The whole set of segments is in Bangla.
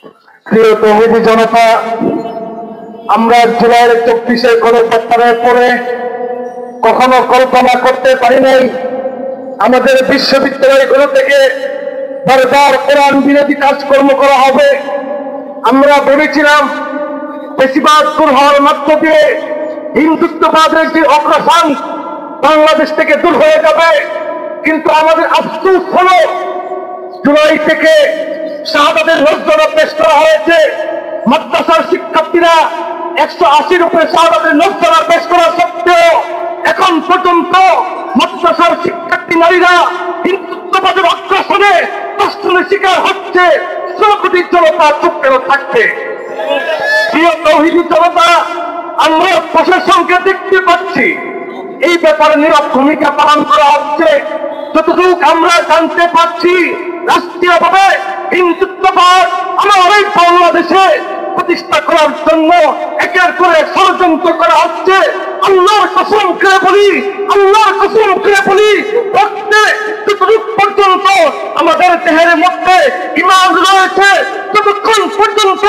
প্রিয় তৌহিদি জনতা, আমরা জুলাইয়ের 24 গণহত্যার পরে কখনো কল্পনা করতে পারি নাই আমাদের বিশ্ববিদ্যালয়গুলো থেকে বারবার কোরআন বিরোধী কাজকর্ম করা হবে। আমরা ভেবেছিলাম বেশিরভাগ দূর হওয়ার মাত্র দিয়ে হিন্দুত্ববাদের যে অগ্রসর বাংলাদেশ থেকে দূর হয়ে যাবে, কিন্তু আমাদের আফসোস হলো জুলাই থেকে শাহাদাতের নজরা পেশ করা হয়েছে। মাদ্রাসার শিক্ষার্থীরা 180-র উপরে শাহাদাতের নজরা পেশ করা সত্ত্বেও এখন পর্যন্ত মাদ্রাসার শিক্ষার্থী নারীরা হিন্দুত্ববাদের অগ্রসরে কষ্টের শিকার হচ্ছে। কোটি জনতা চুপ কেন থাকবে? প্রিয় তৌহিদি জনতা, আমরা প্রশাসনকে দেখতে পাচ্ছি এই ব্যাপারে নীরব ভূমিকা পালন করা হচ্ছে। যতটুকু আমরা জানতে পারছি, রাষ্ট্রীয়ভাবে হিন্দুত্ববাদ আমার এই বাংলাদেশে প্রতিষ্ঠা করার জন্য একের করে ষড়যন্ত্র করা হচ্ছে। আল্লাহর কসম করে বলি, আল্লাহর কসম করে বলি, যতটুকু পর্যন্ত আমাদের দেহের মধ্যে ঈমান রয়েছে, ততক্ষণ পর্যন্ত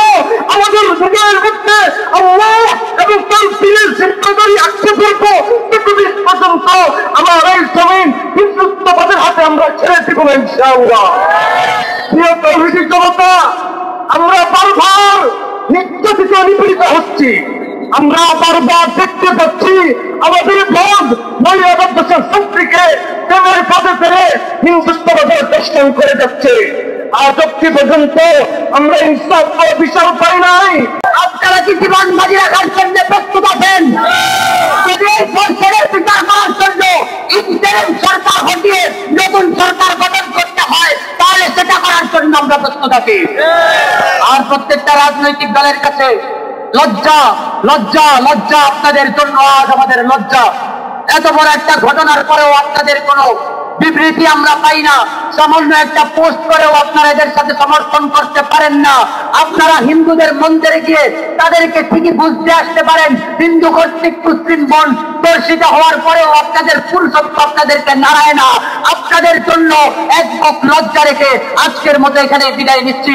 আমাদের হৃদয়ের মধ্যে আল্লাহ এবং তার দ্বীনের জিম্মাদারি আঁকড়ে ধরব, ততদিন পর্যন্ত আমার এই জমিন হিন্দুত্ববাদের হাতে আমরা ছেড়ে দিব না ইনশাআল্লাহ। প্রিয় তৌহিদি জনতা, আমরা বারবার নির্যাতিত নিপীড়িত হচ্ছি। আমরা বারবার দেখতে পাচ্ছি আমাদের বোন মহিলাদের শক্তিকে প্রেমের পথে ফেলে হিন্দুত্ববাদের দর্শন করে যাচ্ছে। আজ অব্দি পর্যন্ত আমরা ইনসাফ ও বিচার পাই নাই। আপনারা কি জীবন বাজি রাখার জন্য প্রস্তুত আছেন? বিচার করার জন্য ইন্টারিম সরকার হটিয়ে নতুন সরকার গঠন করতে হয়, তাহলে সেটা করার জন্য আমরা প্রস্তুত আছি। আর প্রত্যেকটা রাজনৈতিক দলের কাছে লজ্জা, লজ্জা, লজ্জা আপনাদের জন্য। আজ আমাদের লজ্জা। এত বড় একটা ঘটনার পরেও আপনাদের কোনো বিবৃতি আমরা পাই না। সামান্য একটা পোস্ট করেও আপনারা এদের সাথে সমর্থন করতে পারেন না। আপনারা হিন্দুদের মন্দিরে গিয়ে তাদেরকে ঠিকই বুঝতে আসতে পারেন হিন্দু কর্তৃক মুসলিম বোন দর্শিত হওয়ার পরেও আপনাদের পুরুষত্ব আপনাদেরকে নাড়ায় না। আপনাদের জন্য এক লজ্জা রেখে আজকের মতো এখানে বিদায় নিচ্ছি।